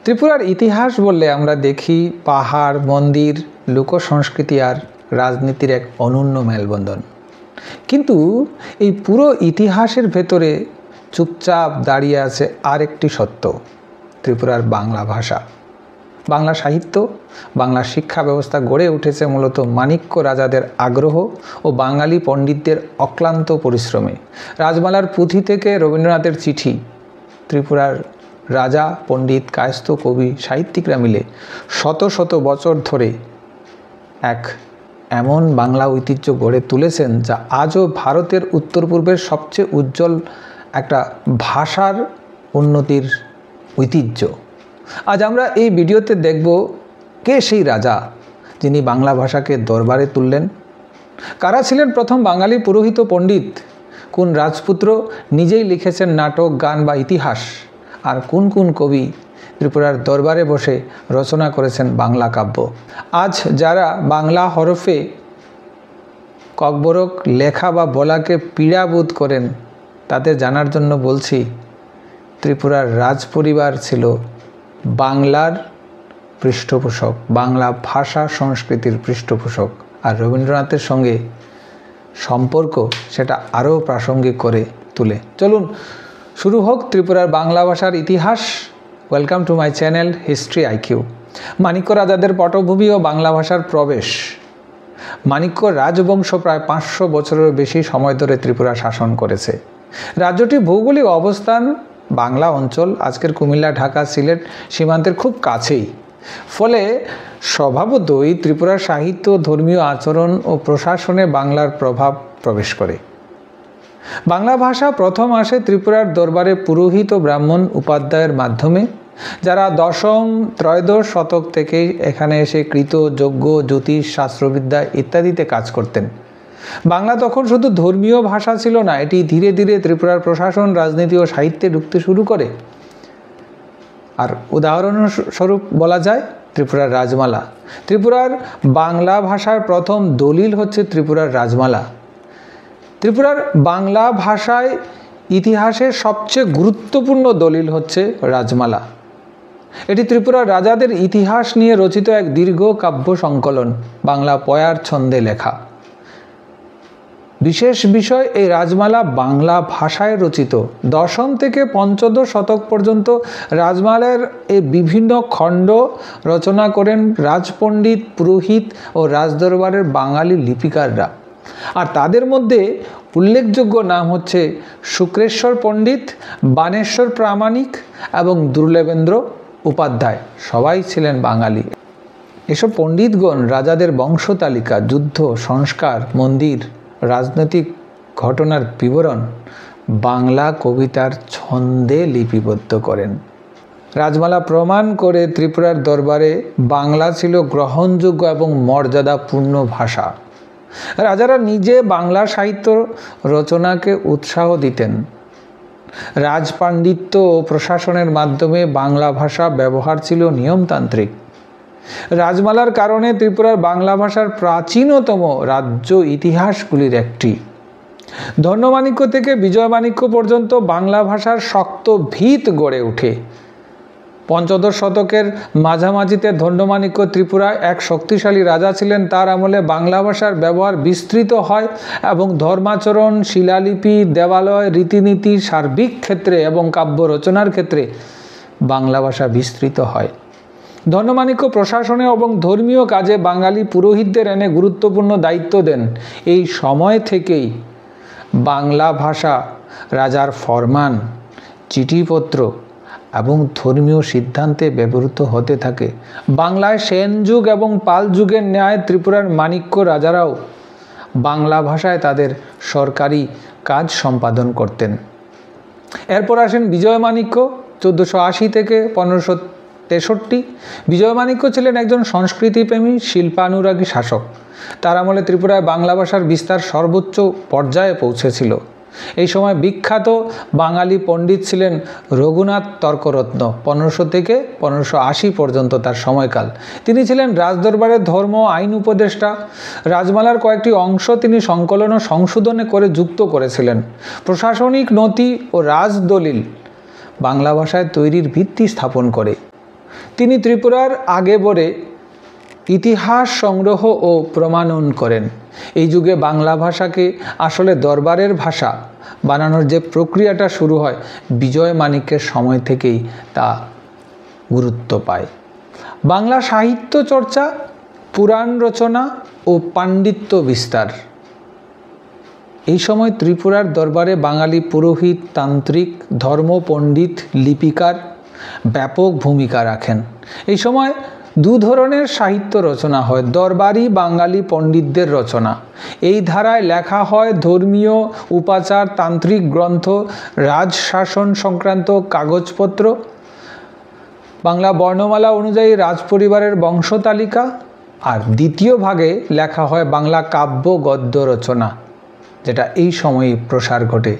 ত্রিপুরার ইতিহাস বললে আমরা দেখি পাহাড়, মন্দির, লোকসংস্কৃতি আর রাজনীতির এক অনন্য মেলবন্ধন। কিন্তু এই পুরো ইতিহাসের ভেতরে চুপচাপ দাঁড়িয়ে আছে আরেকটি সত্য, ত্রিপুরার বাংলা ভাষা, বাংলা সাহিত্য, বাংলা শিক্ষা ব্যবস্থা গড়ে উঠেছে মূলত মাণিক্য রাজাদের আগ্রহ ও বাঙালি পণ্ডিতদের অক্লান্ত পরিশ্রমে। রাজমালার পুঁথি থেকে রবীন্দ্রনাথের চিঠি, ত্রিপুরার রাজা, পণ্ডিত, কায়স্থ, কবি, সাহিত্যিকরা মিলে শত শত বছর ধরে এক এমন বাংলা ঐতিহ্য গড়ে তুলেছেন যা আজও ভারতের উত্তর পূর্বের সবচেয়ে উজ্জ্বল একটা ভাষার উন্নতির ঐতিহ্য। আজ আমরা এই ভিডিওতে দেখব কে সেই রাজা যিনি বাংলা ভাষাকে দরবারে তুললেন, কারা ছিলেন প্রথম বাঙালি পুরোহিত পণ্ডিত, কোন রাজপুত্র নিজেই লিখেছেন নাটক, গান বা ইতিহাস, আর কোন কোন কবি ত্রিপুরার দরবারে বসে রচনা করেছেন বাংলা কাব্য। আজ যারা বাংলা হরফে ককবরক লেখা বা বলাকে পীড়াবোধ করেন তাদের জানার জন্য বলছি, ত্রিপুরার রাজ পরিবার ছিল বাংলার পৃষ্ঠপোষক, বাংলা ভাষা সংস্কৃতির পৃষ্ঠপোষক, আর রবীন্দ্রনাথের সঙ্গে সম্পর্ক সেটা আরও প্রাসঙ্গিক করে তুলে। চলুন শুরু হোক ত্রিপুরার বাংলা ভাষার ইতিহাস। Welcome to my channel history IQ. Manikya রাজাদের পটভূমি ও বাংলা ভাষার প্রবেশ। মাণিক্য রাজবংশ প্রায় 500 বছরের বেশি সময় ধরে ত্রিপুরা শাসন করেছে। রাজ্যটি ভৌগোলিক অবস্থান বাংলা অঞ্চল, আজকের কুমিল্লা, ঢাকা, সিলেট সীমান্তের খুব কাছেই। ফলে স্বভাবতই ত্রিপুরার সাহিত্য, ধর্মীয় আচরণ ও প্রশাসনে বাংলার প্রভাব প্রবেশ করে। বাংলা ভাষা প্রথম আসে ত্রিপুরার দরবারে পুরোহিত ও ব্রাহ্মণ উপাধ্যায়ের মাধ্যমে, যারা দশম ত্রয়োদশ শতক থেকেই এখানে এসে কৃত, যজ্ঞ, জ্যোতিষ, শাস্ত্রবিদ্যা ইত্যাদিতে কাজ করতেন। বাংলা তখন শুধু ধর্মীয় ভাষা ছিল না, এটি ধীরে ধীরে ত্রিপুরার প্রশাসন, রাজনীতি ও সাহিত্যে ঢুকতে শুরু করে। আর উদাহরণস্বরূপ বলা যায় ত্রিপুরার রাজমালা। ত্রিপুরার বাংলা ভাষার প্রথম দলিল হচ্ছে ত্রিপুরার রাজমালা। ত্রিপুরার বাংলা ভাষায় ইতিহাসের সবচেয়ে গুরুত্বপূর্ণ দলিল হচ্ছে রাজমালা। এটি ত্রিপুরার রাজাদের ইতিহাস নিয়ে রচিত এক দীর্ঘ কাব্য সংকলন, বাংলা পয়ার ছন্দে লেখা। বিশেষ বিষয়, এই রাজমালা বাংলা ভাষায় রচিত। দশম থেকে পঞ্চদশ শতক পর্যন্ত রাজমালার এই বিভিন্ন খণ্ড রচনা করেন রাজপণ্ডিত, পুরোহিত ও রাজদরবারের বাঙালি লিপিকাররা। আর তাদের মধ্যে উল্লেখযোগ্য নাম হচ্ছে শুক্রেশ্বর পণ্ডিত, বাণেশ্বর প্রামাণিক এবং দুর্লভেন্দ্র উপাধ্যায়। সবাই ছিলেন বাঙালি। এসব পণ্ডিতগণ রাজাদের বংশতালিকা, যুদ্ধ, সংস্কার, মন্দির, রাজনৈতিক ঘটনার বিবরণ বাংলা কবিতার ছন্দে লিপিবদ্ধ করেন। রাজমালা প্রমাণ করে ত্রিপুরার দরবারে বাংলা ছিল গ্রহণযোগ্য এবং মর্যাদাপূর্ণ ভাষা। রাজারা নিজে বাংলা সাহিত্য রচনাকে উৎসাহ দিতেন। রাজপাণ্ডিত্য ও প্রশাসনের মাধ্যমে বাংলা ভাষা ব্যবহার ছিল নিয়মতান্ত্রিক। রাজমালার কারণে ত্রিপুরার বাংলা ভাষার প্রাচীনতম রাজ্য ইতিহাসগুলির একটি। ধন্যমাণিক্য থেকে বিজয়মাণিক্য পর্যন্ত বাংলা ভাষার শক্ত ভিত গড়ে ওঠে। পঞ্চদশ শতকের মাঝামাঝিতে ধন্যমাণিক্য ত্রিপুরায় এক শক্তিশালী রাজা ছিলেন। তার আমলে বাংলা ভাষার ব্যবহার বিস্তৃত হয় এবং ধর্মাচরণ, শিলালিপি, দেবালয়, রীতিনীতি, সার্বিক ক্ষেত্রে এবং কাব্য রচনার ক্ষেত্রে বাংলা ভাষা বিস্তৃত হয়। ধন্যমাণিক্য প্রশাসনে এবং ধর্মীয় কাজে বাঙালি পুরোহিতদের এনে গুরুত্বপূর্ণ দায়িত্ব দেন। এই সময় থেকেই বাংলা ভাষা রাজার ফরমান, চিঠিপত্র এবং ধর্মীয় সিদ্ধান্তে ব্যবহৃত হতে থাকে। বাংলায় সেন যুগ এবং পাল যুগের ন্যায় ত্রিপুরার মাণিক্য রাজারাও বাংলা ভাষায় তাদের সরকারি কাজ সম্পাদন করতেন। এরপর আসেন বিজয়মাণিক্য, 1480 থেকে 1563। বিজয়মাণিক্য ছিলেন একজন সংস্কৃতিপ্রেমী, শিল্পানুরাগী শাসক। তার আমলে ত্রিপুরায় বাংলা ভাষার বিস্তার সর্বোচ্চ পর্যায়ে পৌঁছেছিল। এই সময় বিখ্যাত বাঙালি পণ্ডিত ছিলেন রঘুনাথ তর্করত্ন। 1500 থেকে 1580 পর্যন্ত তার সময়কাল। তিনি ছিলেন রাজদরবারের ধর্ম আইন উপদেষ্টা। রাজমালার কয়েকটি অংশ তিনি সংকলন ও সংশোধনে করে যুক্ত করেছিলেন। প্রশাসনিক নথি ও রাজদলিল বাংলা ভাষায় তৈরির ভিত্তি স্থাপন করে। তিনি ত্রিপুরার আগে বরে ইতিহাস সংগ্রহ ও প্রমাণন করেন। এই যুগে বাংলা ভাষাকে আসলে দরবারের ভাষা বানানোর যে প্রক্রিয়াটা শুরু হয় বিজয় মাণিক্যের সময় থেকেই তা গুরুত্ব পায়। বাংলা সাহিত্য চর্চা, পুরাণ রচনা ও পাণ্ডিত্য বিস্তার। এই সময় ত্রিপুরার দরবারে বাঙালি পুরোহিত, তান্ত্রিক, ধর্ম পণ্ডিত, লিপিকার ব্যাপক ভূমিকা রাখেন। এই সময় দু ধরনের সাহিত্য রচনা হয়, দরবারি বাঙালি পণ্ডিতদের রচনা। এই ধারায় লেখা হয় ধর্মীয় উপাচার, তান্ত্রিক গ্রন্থ, রাজশাসন সংক্রান্ত কাগজপত্র, বাংলা বর্ণমালা অনুযায়ী রাজপরিবারের বংশতালিকা। আর দ্বিতীয় ভাগে লেখা হয় বাংলা কাব্য গদ্য রচনা, যেটা এই সময়েই প্রসার ঘটে।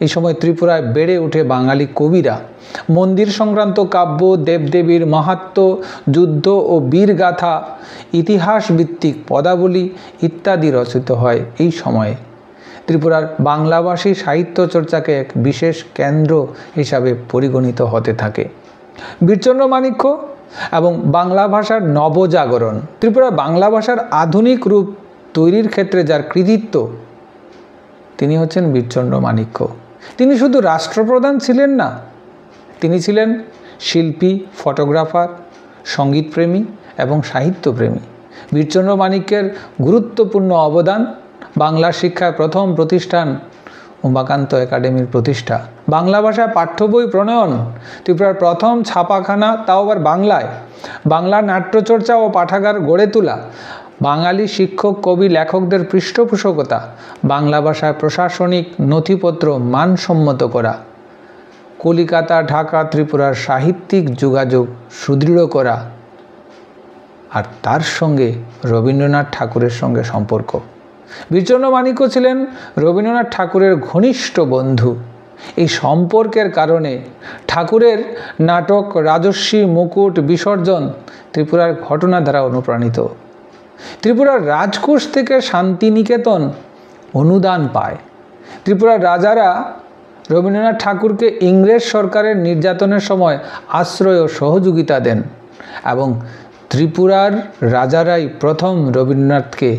এই সময় ত্রিপুরায় বেড়ে ওঠে বাঙালি কবিরা। মন্দির সংক্রান্ত কাব্য, দেবদেবীর মাহাত্ম্য, যুদ্ধ ও বীরগাথা, ইতিহাস ভিত্তিক পদাবলী ইত্যাদি রচিত হয় এই সময়ে। ত্রিপুরার বাংলাভাষী সাহিত্য চর্চাকে এক বিশেষ কেন্দ্র হিসাবে পরিগণিত হতে থাকে। বীরচন্দ্র মাণিক্য এবং বাংলা ভাষার নবজাগরণ। ত্রিপুরার বাংলা ভাষার আধুনিক রূপ তৈরির ক্ষেত্রে যার কৃতিত্ব, তিনি হচ্ছেন বীরচন্দ্র মাণিক্য। তিনি শুধু রাষ্ট্রপ্রধান ছিলেন না, তিনি ছিলেন শিল্পী, ফটোগ্রাফার, সঙ্গীতপ্রেমী এবং সাহিত্যপ্রেমী। বীরচন্দ্র মাণিক্যের গুরুত্বপূর্ণ অবদান বাংলা শিক্ষায় প্রথম প্রতিষ্ঠান উমাকান্ত একাডেমির প্রতিষ্ঠা, বাংলা ভাষায় পাঠ্য বই প্রণয়ন, ত্রিপুরার প্রথম ছাপাখানা, তাও আবার বাংলায়, বাংলা নাট্যচর্চা ও পাঠাগার গড়ে তোলা, বাঙালি শিক্ষক, কবি, লেখকদের পৃষ্ঠপোষকতা, বাংলা ভাষায় প্রশাসনিক নথিপত্র মানসম্মত করা, কলিকাতা, ঢাকা, ত্রিপুরার সাহিত্যিক যোগাযোগ সুদৃঢ় করা, আর তার সঙ্গে রবীন্দ্রনাথ ঠাকুরের সঙ্গে সম্পর্ক। বীরচন্দ্র মাণিক্য ছিলেন রবীন্দ্রনাথ ঠাকুরের ঘনিষ্ঠ বন্ধু। এই সম্পর্কের কারণে ঠাকুরের নাটক রাজর্ষি, মুকুট, বিসর্জন ত্রিপুরার ঘটনা দ্বারা অনুপ্রাণিত। ত্রিপুরার রাজকোষ থেকে শান্তিনিকেতন অনুদান পায়। ত্রিপুরার রাজারা রবীন্দ্রনাথ ঠাকুরকে ইংরেজ সরকারের নির্যাতনের সময় আশ্রয় ও সহযোগিতা দেন এবং ত্রিপুরার রাজারাই প্রথম রবীন্দ্রনাথকে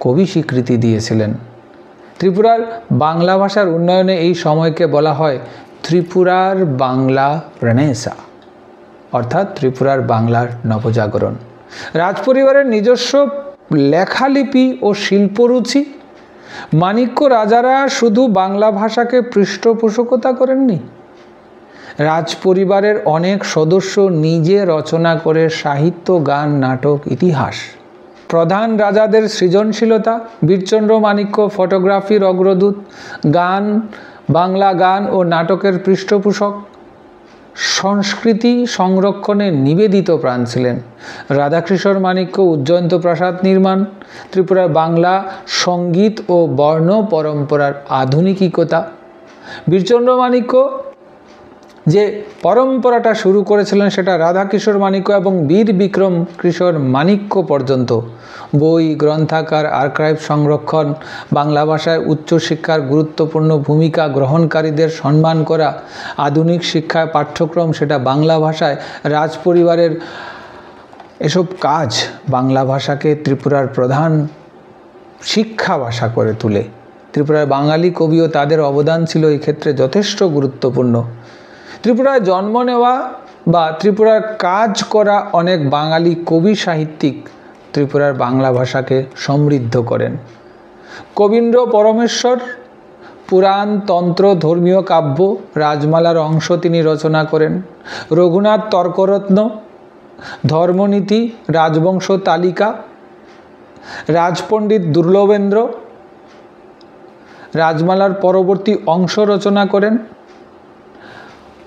কবি স্বীকৃতি দিয়েছিলেন। ত্রিপুরার বাংলা ভাষার উন্নয়নে এই সময়কে বলা হয় ত্রিপুরার বাংলা রেনেসাঁ, অর্থাৎ ত্রিপুরার বাংলার নবজাগরণ। রাজপরিবারের নিজস্ব লেখালিপি ও শিল্পরুচি। মাণিক্য রাজারা শুধু বাংলা ভাষাকে পৃষ্ঠপোষকতা করেননি, রাজপরিবারের অনেক সদস্য নিজে রচনা করে সাহিত্য, গান, নাটক, ইতিহাস। প্রধান রাজাদের সৃজনশীলতা। বীরচন্দ্র মাণিক্য ফটোগ্রাফির অগ্রদূত, গান, বাংলা গান ও নাটকের পৃষ্ঠপোষক, সংস্কৃতি সংরক্ষণে নিবেদিত প্রাণ ছিলেন। রাধাকিশোর মাণিক্য উজ্জয়ন্ত প্রাসাদ নির্মাণ, ত্রিপুরার বাংলা সঙ্গীত ও বর্ণ পরম্পরার আধুনিকতা। বীরচন্দ্র মাণিক্য যে পরম্পরাটা শুরু করেছিলেন সেটা রাধাকিশোর মাণিক্য এবং বীর বিক্রম কিশোর মাণিক্য পর্যন্ত। বই, গ্রন্থাগার, আর্কাইভ সংরক্ষণ, বাংলা ভাষায় উচ্চশিক্ষার গুরুত্বপূর্ণ ভূমিকা গ্রহণকারীদের সম্মান করা, আধুনিক শিক্ষায় পাঠ্যক্রম সেটা বাংলা ভাষায়, রাজপরিবারের এসব কাজ বাংলা ভাষাকে ত্রিপুরার প্রধান শিক্ষা ভাষা করে তোলে। ত্রিপুরার বাঙালি কবি ও তাদের অবদান ছিল এই ক্ষেত্রে যথেষ্ট গুরুত্বপূর্ণ। ত্রিপুরায় জন্ম নেওয়া বা ত্রিপুরার কাজ করা অনেক বাঙালি কবি সাহিত্যিক ত্রিপুরার বাংলা ভাষাকে সমৃদ্ধ করেন। কবীন্দ্র পরমেশ্বর পুরাণ, তন্ত্র, ধর্মীয় কাব্য, রাজমালার অংশ তিনি রচনা করেন। রঘুনাথ তর্করত্ন, ধর্মনীতি, রাজবংশ তালিকা, রাজপণ্ডিত দুর্লভেন্দ্র রাজমালার পরবর্তী অংশ রচনা করেন।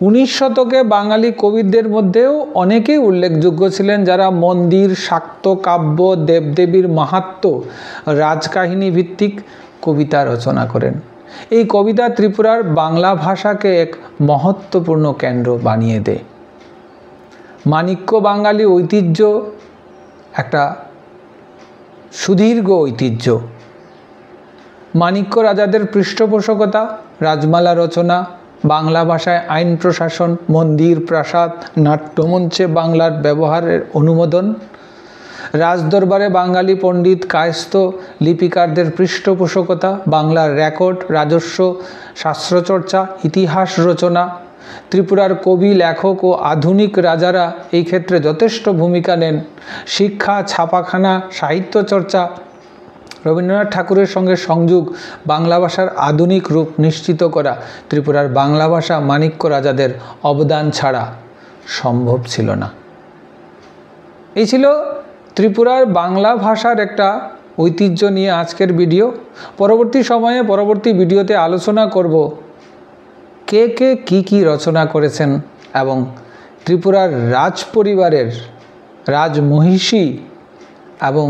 19 শতকে বাঙালি কবিদের মধ্যেও অনেকেই উল্লেখযোগ্য ছিলেন যারা মন্দির, শাক্ত কাব্য, দেবদেবীর মাহাত্ম্য, রাজকাহিনী ভিত্তিক কবিতা রচনা করেন। এই কবিতা ত্রিপুরার বাংলা ভাষাকে এক মহত্বপূর্ণ কেন্দ্র বানিয়ে দেয়। মাণিক্য বাঙালি ঐতিহ্য একটা সুদীর্ঘ ঐতিহ্য। মাণিক্য রাজাদের পৃষ্ঠপোষকতা, রাজমালা রচনা, বাংলা ভাষায় আইন প্রশাসন, মন্দির, প্রাসাদ, নাট্যমঞ্চে বাংলার ব্যবহারের অনুমোদন, রাজদরবারে বাঙালি পণ্ডিত কায়স্থ লিপিকারদের পৃষ্ঠপোষকতা, বাংলার রেকর্ড, রাজস্ব, শাস্ত্রচর্চা, ইতিহাস রচনা, ত্রিপুরার কবি, লেখক ও আধুনিক রাজারা এই ক্ষেত্রে যথেষ্ট ভূমিকা নেন, শিক্ষা, ছাপাখানা, সাহিত্য চর্চা, রবীন্দ্রনাথ ঠাকুরের সঙ্গে সংযোগ, বাংলা ভাষার আধুনিক রূপ নিশ্চিত করা ত্রিপুরার বাংলা ভাষা মাণিক্য রাজাদের অবদান ছাড়া সম্ভব ছিল না। এই ছিল ত্রিপুরার বাংলা ভাষার একটা ঐতিহ্য নিয়ে আজকের ভিডিও। পরবর্তী সময়ে পরবর্তী ভিডিওতে আলোচনা করব কে কে কী রচনা করেছেন এবং ত্রিপুরার রাজ পরিবারের রাজমহিষী এবং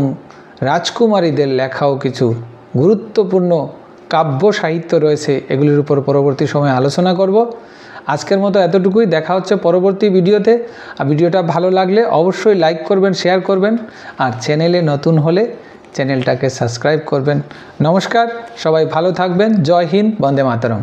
রাজকুমারীদের লেখাও কিছু গুরুত্বপূর্ণ কাব্য সাহিত্য রয়েছে, এগুলির উপর পরবর্তী সময়ে আলোচনা করব। আজকের মতো এতটুকুই, দেখা হচ্ছে পরবর্তী ভিডিওতে। আর ভিডিওটা ভালো লাগলে অবশ্যই লাইক করবেন, শেয়ার করবেন, আর চ্যানেলে নতুন হলে চ্যানেলটাকে সাবস্ক্রাইব করবেন। নমস্কার, সবাই ভালো থাকবেন। জয় হিন্দ, বন্দে মাতরম।